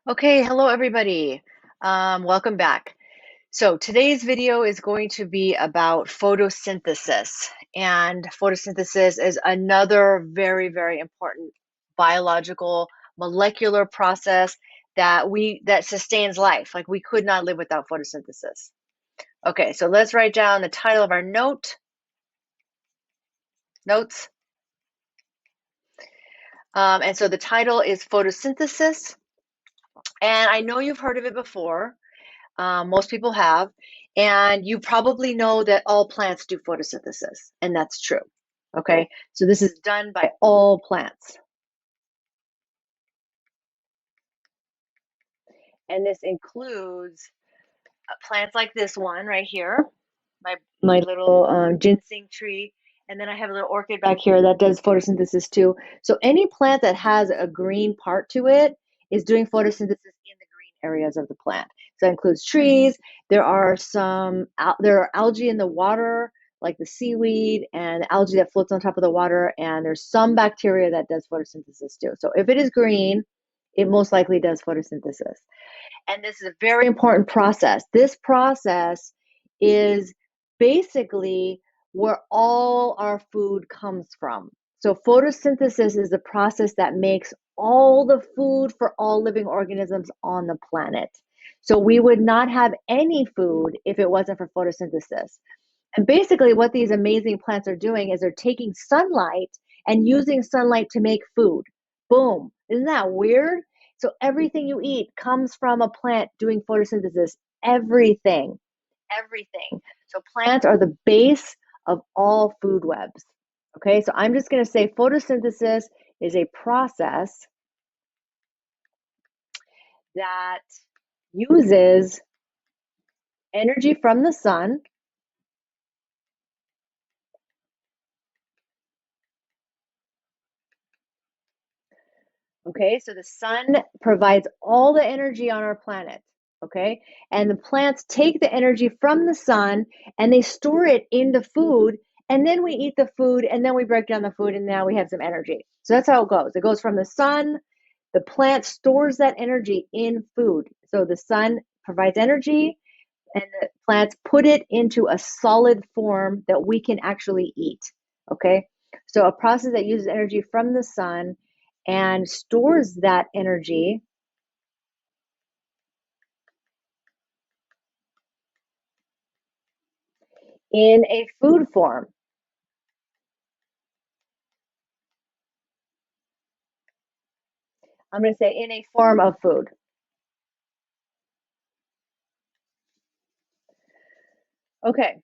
Okay, hello everybody. Welcome back. So today's video is going to be about photosynthesis. And photosynthesis is another very, very important biological molecular process that sustains life. Like we could not live without photosynthesis. Okay, so let's write down the title of our notes. And so the title is photosynthesis. And I know you've heard of it before. Most people have, and you probably know that all plants do photosynthesis, and that's true. Okay, so this is done by all plants, and this includes plants like this one right here, my little ginseng tree, and then I have a little orchid back here that does photosynthesis too. So any plant that has a green part to it is doing photosynthesis in the green areas of the plant. So that includes trees. There are algae in the water, like the seaweed and the algae that floats on top of the water, and there's some bacteria that does photosynthesis too. So if it is green, it most likely does photosynthesis. And this is a very important process. This process is basically where all our food comes from. So photosynthesis is the process that makes all the food for all living organisms on the planet. So we would not have any food if it wasn't for photosynthesis. And basically what these amazing plants are doing is they're taking sunlight and using sunlight to make food. Boom. Isn't that weird? So everything you eat comes from a plant doing photosynthesis. Everything. Everything. So plants are the base of all food webs. Okay, so I'm just going to say photosynthesis is a process that uses energy from the sun. Okay, so the sun provides all the energy on our planet. Okay, and the plants take the energy from the sun and they store it in the food, and then we eat the food, and then we break down the food, and now we have some energy. So that's how it goes. It goes from the sun, the plant stores that energy in food. So the sun provides energy, and the plants put it into a solid form that we can actually eat. Okay, so a process that uses energy from the sun and stores that energy in a food form. I'm going to say in a form of food. Okay.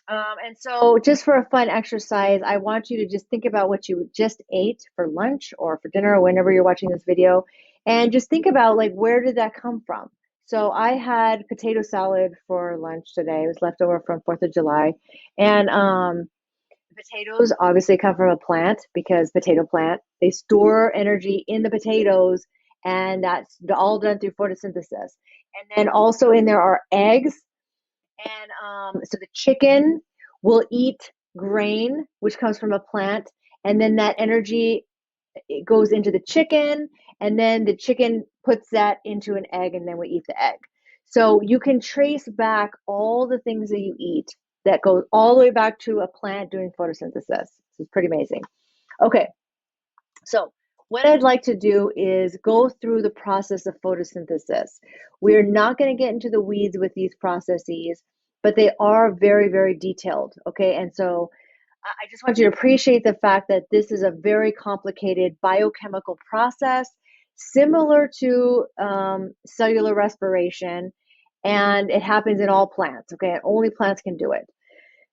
And so, just for a fun exercise, I want you to just think about what you just ate for lunch or for dinner or whenever you're watching this video, and just think about like where did that come from? So I had potato salad for lunch today. It was leftover from 4th of July, and potatoes obviously come from a plant because potato plant. They store energy in the potatoes, and that's all done through photosynthesis. And then also in there are eggs, and so the chicken will eat grain, which comes from a plant, and then that energy it goes into the chicken, and then the chicken puts that into an egg, and then we eat the egg. So you can trace back all the things that you eat that goes all the way back to a plant doing photosynthesis. It's pretty amazing. Okay, so what I'd like to do is go through the process of photosynthesis. We're not going to get into the weeds with these processes, but they are very, very detailed. Okay, and so I just want you to appreciate the fact that this is a very complicated biochemical process, similar to cellular respiration, and it happens in all plants. Okay, and only plants can do it.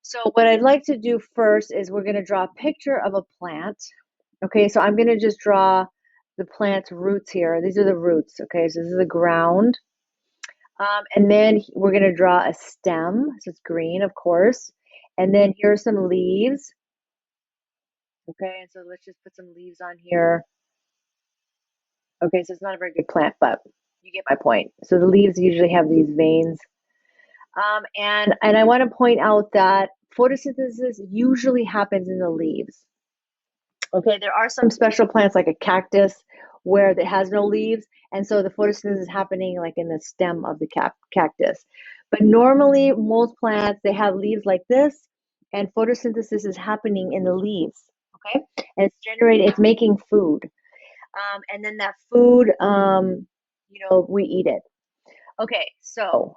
So what I'd like to do first is we're going to draw a picture of a plant. Okay, so I'm going to just draw the plant's roots here. These are the roots. Okay, so this is the ground. And then we're going to draw a stem. So it's green, of course. And then here are some leaves. Okay, and so let's just put some leaves on here. Okay, so it's not a very good plant, but you get my point. So the leaves usually have these veins. And I want to point out that photosynthesis usually happens in the leaves. Okay, there are some special plants like a cactus where it has no leaves, and so the photosynthesis is happening like in the stem of the cactus. But normally, most plants they have leaves like this, and photosynthesis is happening in the leaves. Okay, and it's generating, it's making food, and then that food, we eat it. Okay, so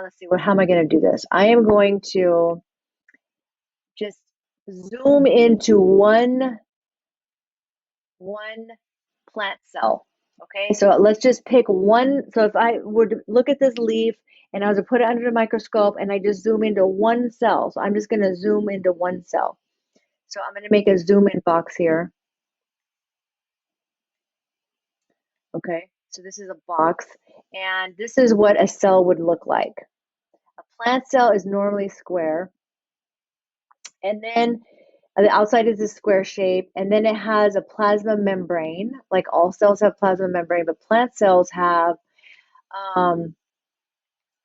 let's see, how am I going to do this? I am going to just zoom into one plant cell. Okay, so let's just pick one. So if I were to look at this leaf and I was to put it under the microscope and I just zoom into one cell. So I'm just going to zoom into one cell. So I'm going to make a zoom in box here. Okay, so this is a box and this is what a cell would look like. A plant cell is normally square, and then the outside is a square shape, and then it has a plasma membrane. Like all cells have plasma membrane, but plant cells have um,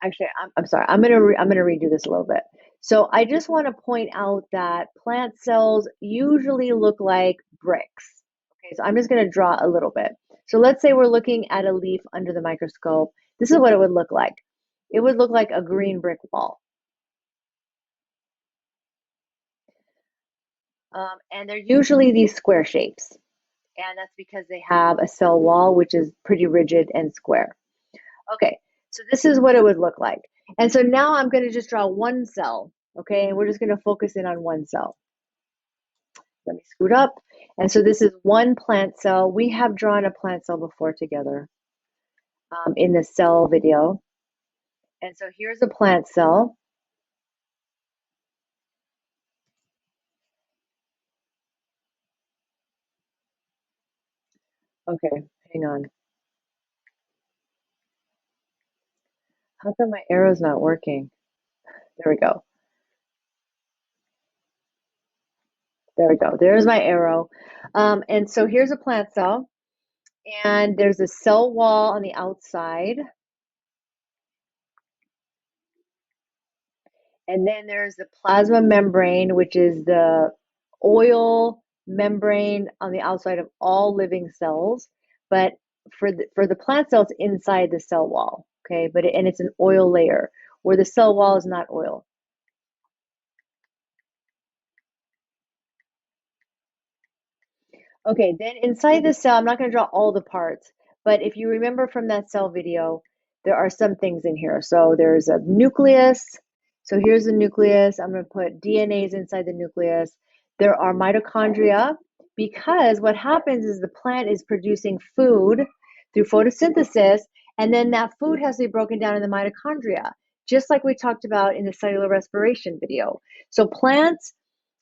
actually, I'm sorry. I'm gonna redo this a little bit. So I just want to point out that plant cells usually look like bricks. Okay, so I'm just gonna draw a little bit. So let's say we're looking at a leaf under the microscope. This is what it would look like. It would look like a green brick wall. And they're usually these square shapes. And that's because they have a cell wall, which is pretty rigid and square. Okay, so this is what it would look like. And so now I'm going to just draw one cell, okay? And we're just going to focus in on one cell. Let me scoot up. And so this is one plant cell. We have drawn a plant cell before together in the cell video. And so here's a plant cell. Okay, hang on. How come my arrow's not working? There we go. There we go. There's my arrow. And so here's a plant cell. And there's a cell wall on the outside. And then there's the plasma membrane, which is the oil membrane on the outside of all living cells. But for the plant cells inside the cell wall, okay? And it's an oil layer where the cell wall is not oil. Okay, then inside the cell, I'm not going to draw all the parts, but if you remember from that cell video, there are some things in here. So there's a nucleus. So here's the nucleus. I'm going to put DNAs inside the nucleus. There are mitochondria because what happens is the plant is producing food through photosynthesis, and then that food has to be broken down in the mitochondria, just like we talked about in the cellular respiration video. So plants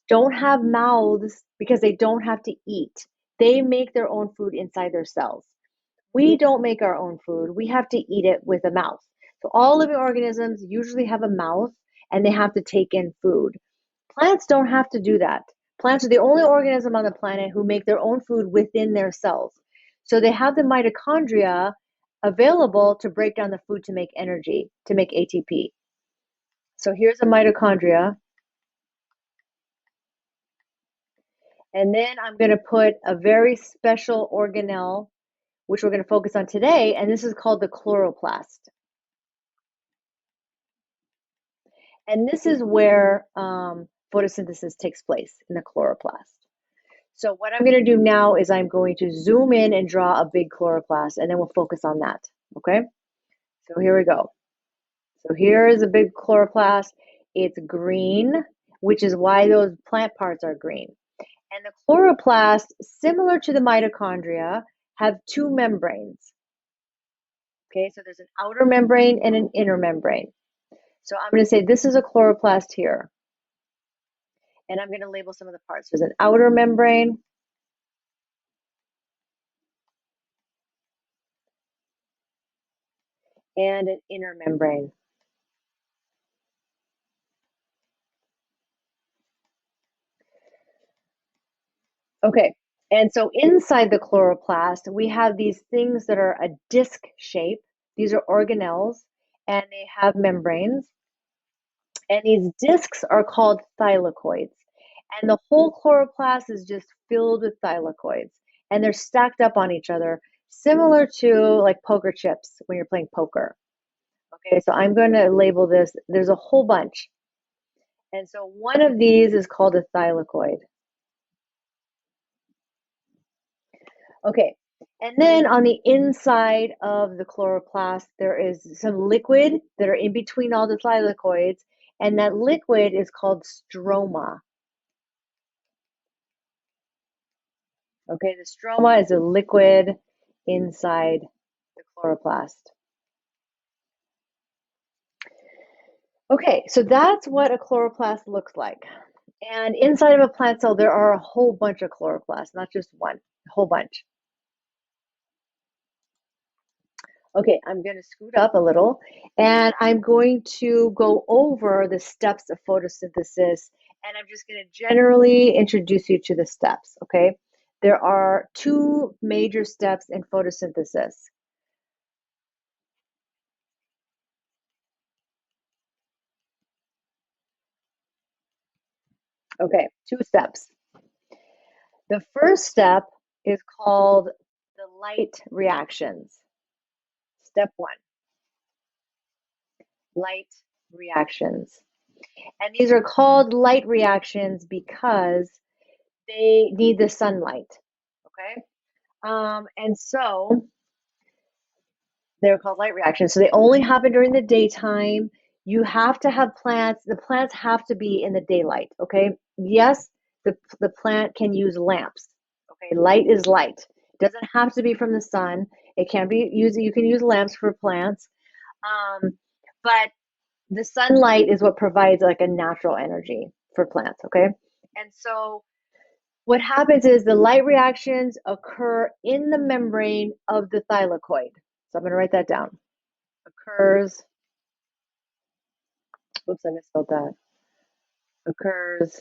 don't have mouths because they don't have to eat. They make their own food inside their cells. We don't make our own food. We have to eat it with a mouth. So all living organisms usually have a mouth and they have to take in food. Plants don't have to do that. Plants are the only organism on the planet who make their own food within their cells. So they have the mitochondria available to break down the food to make energy, to make ATP. So here's a mitochondria. And then I'm going to put a very special organelle, which we're going to focus on today, and this is called the chloroplast. And this is where photosynthesis takes place in the chloroplast. So what I'm going to do now is I'm going to zoom in and draw a big chloroplast, and then we'll focus on that, okay? So here we go. So here is a big chloroplast. It's green, which is why those plant parts are green. And the chloroplast, similar to the mitochondria, have two membranes. Okay, so there's an outer membrane and an inner membrane. So I'm going to say this is a chloroplast here. And I'm going to label some of the parts. There's an outer membrane. And an inner membrane. Okay, and so inside the chloroplast, we have these things that are a disc shape. These are organelles, and they have membranes. And these discs are called thylakoids. And the whole chloroplast is just filled with thylakoids, and they're stacked up on each other, similar to like poker chips when you're playing poker. Okay, so I'm going to label this. There's a whole bunch. And so one of these is called a thylakoid. Okay, and then on the inside of the chloroplast, there is some liquid that are in between all the thylakoids, and that liquid is called stroma. Okay, the stroma is a liquid inside the chloroplast. Okay, so that's what a chloroplast looks like. And inside of a plant cell, there are a whole bunch of chloroplasts, not just one, a whole bunch. Okay, I'm going to scoot up a little and I'm going to go over the steps of photosynthesis, and I'm just going to generally introduce you to the steps, okay? There are two major steps in photosynthesis. Okay, two steps. The first step is called the light reactions. Step one, light reactions. And these are called light reactions because they need the sunlight. Okay. And so they're called light reactions. So they only happen during the daytime. You have to have plants, the plants have to be in the daylight. Okay. Yes, the plant can use lamps. Okay. Light is light. It doesn't have to be from the sun. It can be used, you can use lamps for plants. But the sunlight is what provides like a natural energy for plants. Okay. And so what happens is the light reactions occur in the membrane of the thylakoid. So I'm going to write that down. Occurs, oops, I misspelled that. Occurs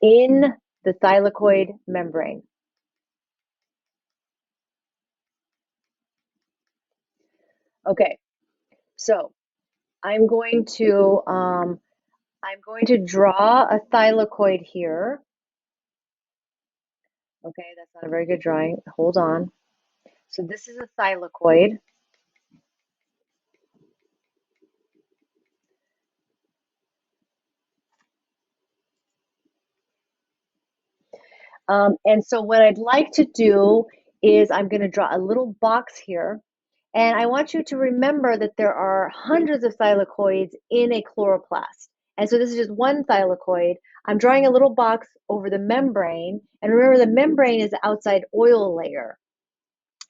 in the thylakoid membrane. Okay, so I'm going to draw a thylakoid here. Okay, that's not a very good drawing. Hold on. So this is a thylakoid. And so what I'd like to do is I'm going to draw a little box here. And I want you to remember that there are hundreds of thylakoids in a chloroplast. And so this is just one thylakoid. I'm drawing a little box over the membrane. And remember, the membrane is the outside oil layer.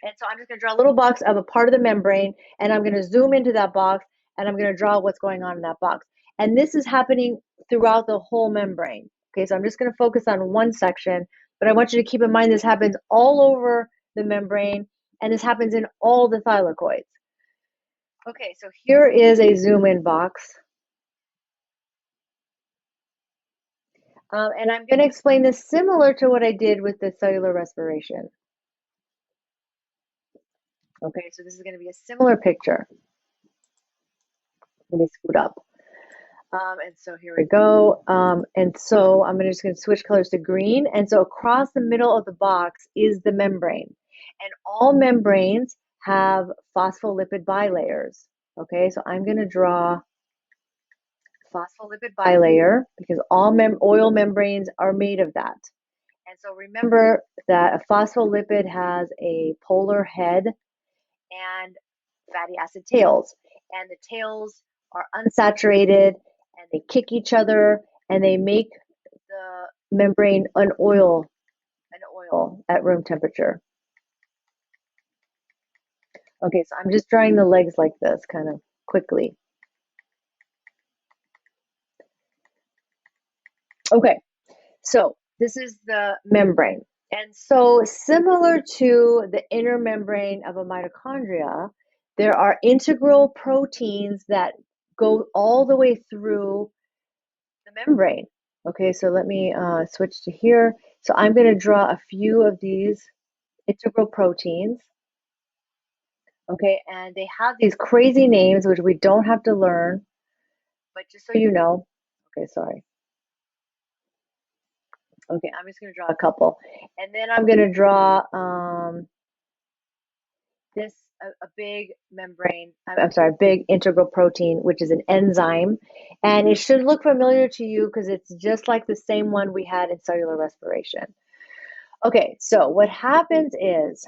And so I'm just going to draw a little box of a part of the membrane, and I'm going to zoom into that box, and I'm going to draw what's going on in that box. And this is happening throughout the whole membrane. Okay, so I'm just going to focus on one section, but I want you to keep in mind this happens all over the membrane, and this happens in all the thylakoids. Okay, so here is a zoom in box. And I'm going to explain this similar to what I did with the cellular respiration. Okay, so this is going to be a similar picture. Let me scoot up. And so here we go. And so I'm just going to switch colors to green. And so across the middle of the box is the membrane. And all membranes have phospholipid bilayers. Okay, so I'm going to draw phospholipid bilayer because all oil membranes are made of that. And so remember that a phospholipid has a polar head and fatty acid tails. And the tails are unsaturated and they kick each other and they make the membrane an oil at room temperature. Okay, so I'm just drawing the legs like this kind of quickly. Okay, so this is the membrane. And so similar to the inner membrane of a mitochondria, there are integral proteins that go all the way through the membrane. Okay, so let me switch to here. So I'm going to draw a few of these integral proteins. Okay, and they have these crazy names, which we don't have to learn. but just so you know, okay, sorry. Okay, I'm just going to draw a couple. And then I'm going to draw this a big membrane, I'm sorry, a big integral protein, which is an enzyme. And it should look familiar to you because it's just like the same one we had in cellular respiration. Okay, so what happens is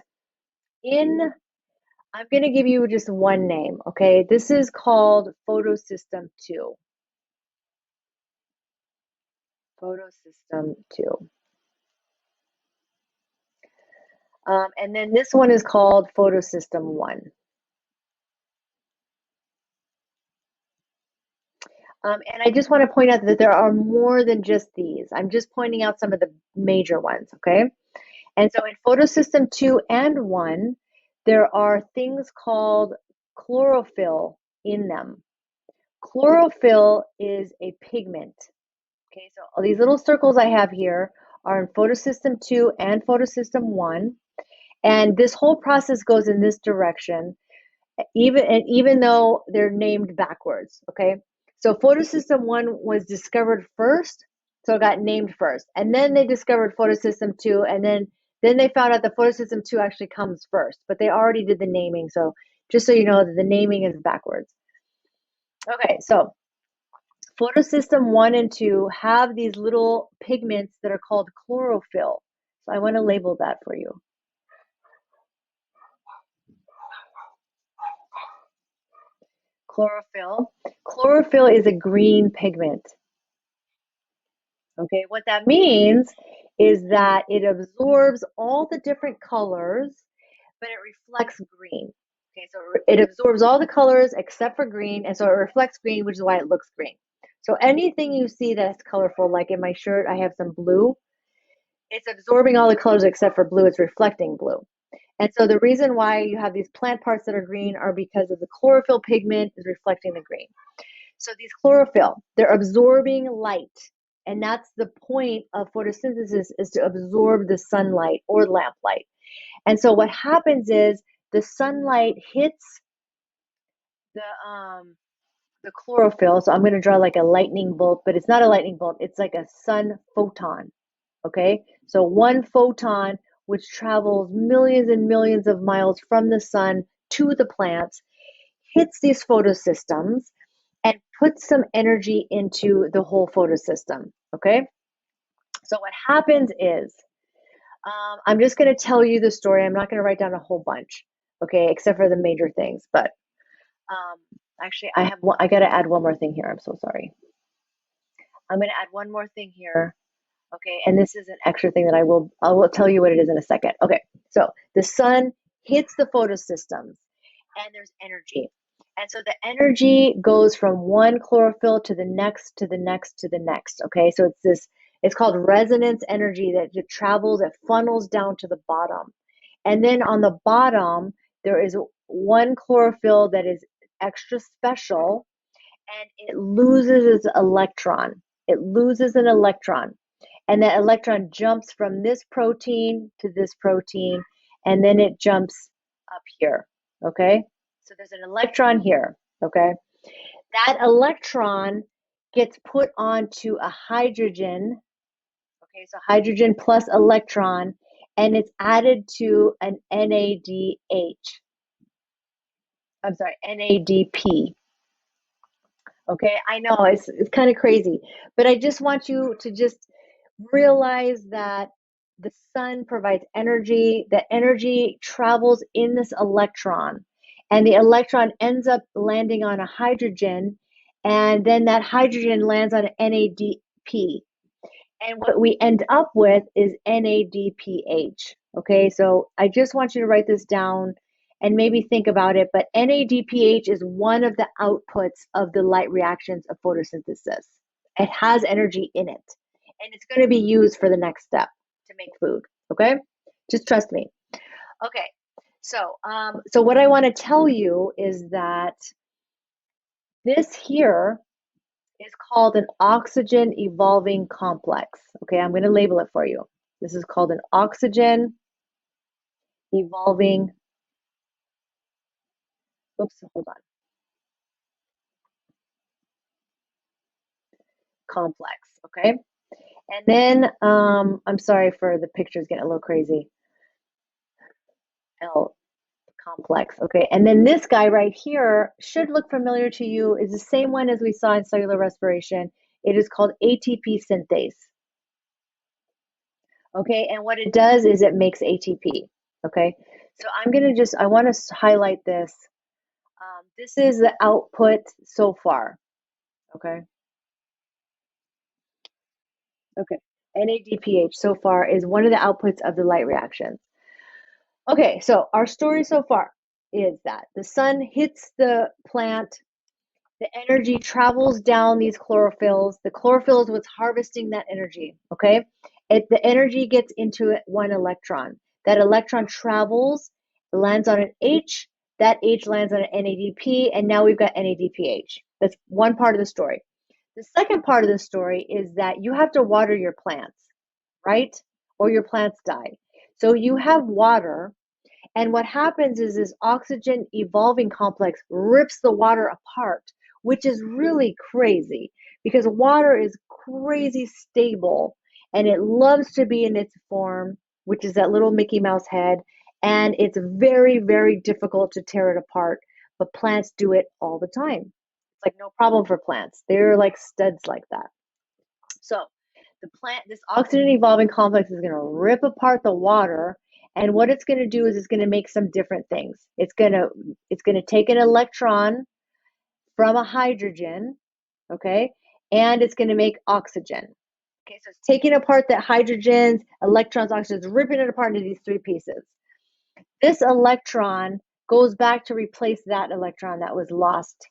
I'm going to give you just one name, okay? This is called photosystem 2. Photosystem 2. And then this one is called photosystem 1. And I just want to point out that there are more than just these. I'm just pointing out some of the major ones, okay? And so in photosystem 2 and 1, there are things called chlorophyll in them. Chlorophyll is a pigment. Okay, so all these little circles I have here are in photosystem 2 and photosystem 1. And this whole process goes in this direction, even though they're named backwards, okay? So photosystem 1 was discovered first, so it got named first. And then they discovered photosystem 2, and then they found out that photosystem 2 actually comes first, but they already did the naming. So just so you know that the naming is backwards. Okay, so photosystem 1 and 2 have these little pigments that are called chlorophyll. So I want to label that for you. Chlorophyll. Chlorophyll is a green pigment. Okay, what that means is that it absorbs all the different colors, but it reflects green. Okay, so it absorbs all the colors except for green, and so it reflects green, which is why it looks green. So anything you see that's colorful, like in my shirt, I have some blue, it's absorbing all the colors except for blue, it's reflecting blue. And so the reason why you have these plant parts that are green are because of the chlorophyll pigment is reflecting the green. So these chlorophyll, they're absorbing light. And that's the point of photosynthesis, is to absorb the sunlight or lamplight. And so what happens is the sunlight hits the chlorophyll. So I'm going to draw like a lightning bolt, but it's not a lightning bolt. It's like a sun photon. Okay. So one photon, which travels millions and millions of miles from the sun to the plants, hits these photosystems and puts some energy into the whole photosystem. Okay. So what happens is, I'm just going to tell you the story. I'm not going to write down a whole bunch, okay, except for the major things. But actually, I got to add one more thing here. I'm so sorry. I'm going to add one more thing here. Okay, and this is an extra thing that I will tell you what it is in a second. Okay, so the sun hits the photosystems and there's energy. And so the energy goes from one chlorophyll to the next, to the next, to the next. Okay, so it's called resonance energy that it travels, it funnels down to the bottom. And then on the bottom, there is one chlorophyll that is extra special and it loses its electron. It loses an electron. And that electron jumps from this protein to this protein, and then it jumps up here. Okay? So there's an electron here. Okay? That electron gets put onto a hydrogen. Okay, so hydrogen plus electron, and it's added to an NADH. I'm sorry, NADP. Okay, I know it's kind of crazy, but I just want you to just realize that the sun provides energy. The energy travels in this electron, and the electron ends up landing on a hydrogen, and then that hydrogen lands on NADP. And what we end up with is NADPH. Okay, so I just want you to write this down and maybe think about it. But NADPH is one of the outputs of the light reactions of photosynthesis. It has energy in it, and it's going to be used for the next step to make food. Okay, just trust me. Okay, so what I want to tell you is that this here is called an oxygen evolving complex. Okay, I'm going to label it for you. This is called an oxygen evolving, oops, hold on. complex, okay? And then, I'm sorry for the pictures getting a little crazy. L complex, okay? And then this guy right here should look familiar to you, is the same one as we saw in cellular respiration. It is called ATP synthase, okay? And what it does is it makes ATP, okay? So I want to highlight this. This is the output so far, okay? Okay. NADPH so far is one of the outputs of the light reactions. Okay, so our story so far is that the sun hits the plant, the energy travels down these chlorophylls. The chlorophyll is what's harvesting that energy, okay? The energy gets into one electron. That electron travels, lands on an H, that H lands on an NADP, and now we've got NADPH. That's one part of the story. The second part of the story is that you have to water your plants, right? Or your plants die. So you have water, and what happens is this oxygen evolving complex rips the water apart, which is really crazy because water is crazy stable and it loves to be in its form, which is that little Mickey Mouse head. And it's very, very difficult to tear it apart, but plants do it all the time. It's like no problem for plants. They're like studs like that. So this oxygen evolving complex is going to rip apart the water, and what it's going to do is it's going to make some different things. It's going to take an electron from a hydrogen, okay, and it's going to make oxygen. Okay, so it's taking apart the hydrogens, electrons, oxygens, ripping it apart into these three pieces. This electron goes back to replace that electron that was lost.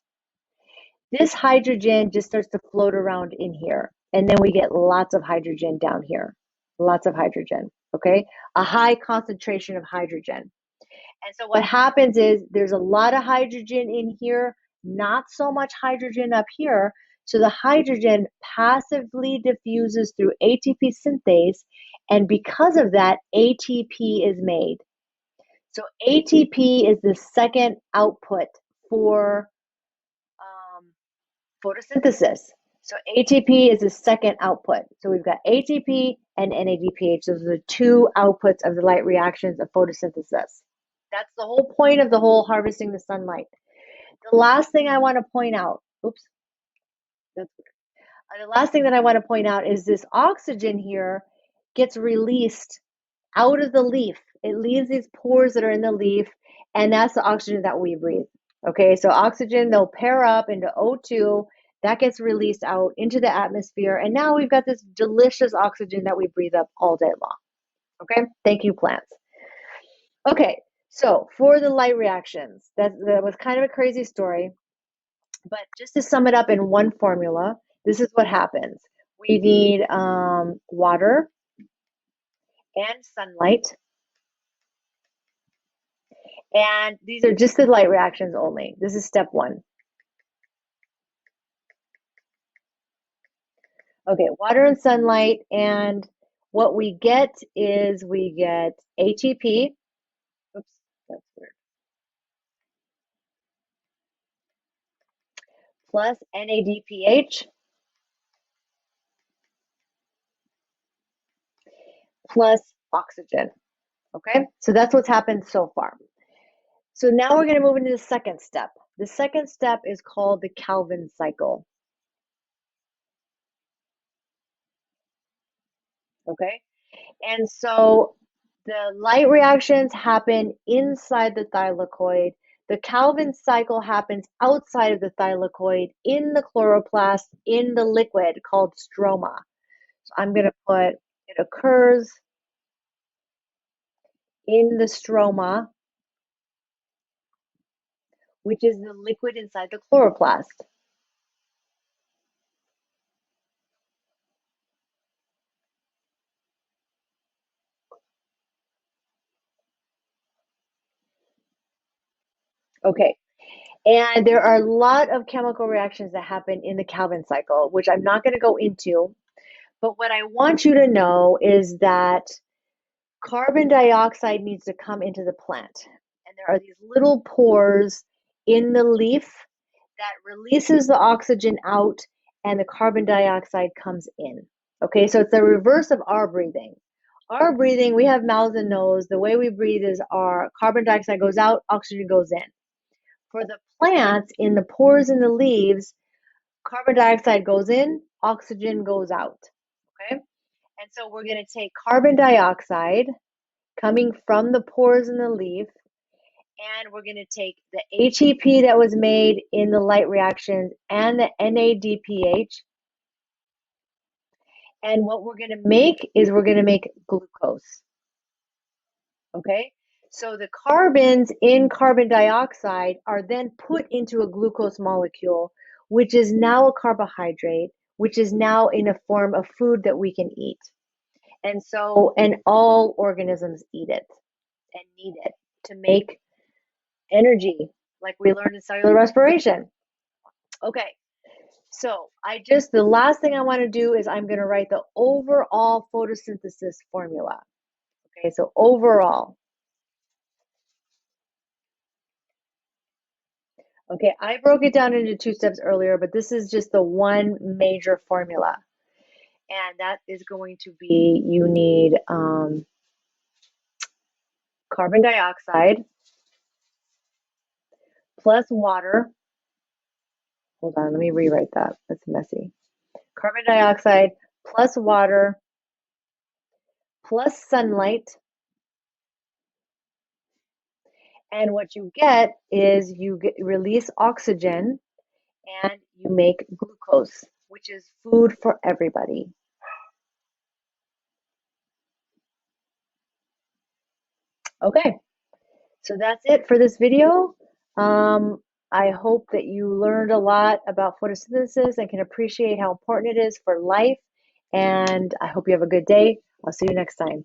This hydrogen just starts to float around in here. And then we get lots of hydrogen down here. Lots of hydrogen, okay? A high concentration of hydrogen. And so what happens is there's a lot of hydrogen in here, not so much hydrogen up here. So the hydrogen passively diffuses through ATP synthase. And because of that, ATP is made. So ATP is the second output for photosynthesis. So ATP is the second output. So we've got ATP and NADPH. Those are the two outputs of the light reactions of photosynthesis. That's the whole point of the whole harvesting the sunlight. The last thing I want to point out, the last thing that I want to point out is this oxygen here gets released out of the leaf. It leaves these pores that are in the leaf, and that's the oxygen that we breathe. Okay, so oxygen, they'll pair up into O2, that gets released out into the atmosphere, and now we've got this delicious oxygen that we breathe up all day long. Okay, thank you, plants. Okay, so for the light reactions, that was kind of a crazy story, but just to sum it up in one formula, this is what happens. We need water and sunlight. And these are just the light reactions only. This is step one. Okay, water and sunlight, and what we get is we get ATP. Oops, that's weird. Plus NADPH plus oxygen. Okay, so that's what's happened so far. So now we're going to move into the second step. The second step is called the Calvin cycle. Okay, and so the light reactions happen inside the thylakoid. The Calvin cycle happens outside of the thylakoid in the chloroplast in the liquid called stroma. So I'm going to put it occurs in the stroma, which is the liquid inside the chloroplast. Okay, and there are a lot of chemical reactions that happen in the Calvin cycle, which I'm not going to go into. But what I want you to know is that carbon dioxide needs to come into the plant. And there are these little pores in the leaf that releases the oxygen out, and the carbon dioxide comes in. Okay, so it's the reverse of our breathing. Our breathing, we have mouths and nose. The way we breathe is our carbon dioxide goes out, oxygen goes in. For the plants, in the pores in the leaves, carbon dioxide goes in, oxygen goes out. Okay, and so we're going to take carbon dioxide coming from the pores in the leaf, and we're going to take the HEP that was made in the light reactions and the NADPH. And what we're going to make is we're going to make glucose. Okay? So the carbons in carbon dioxide are then put into a glucose molecule, which is now a carbohydrate, which is now in a form of food that we can eat. And so, and all organisms eat it and need it to make energy, like we learned in cellular respiration. Okay, so the last thing I want to do is I'm going to write the overall photosynthesis formula. Okay, so overall. Okay, I broke it down into 2 steps earlier, but this is just the one major formula. And that is going to be, you need carbon dioxide plus water. Hold on, let me rewrite that. That's messy. Carbon dioxide plus water plus sunlight. And what you get is release oxygen and you make glucose, which is food for everybody. Okay, so that's it for this video. I hope that you learned a lot about photosynthesis and can appreciate how important it is for life. And I hope you have a good day. I'll see you next time.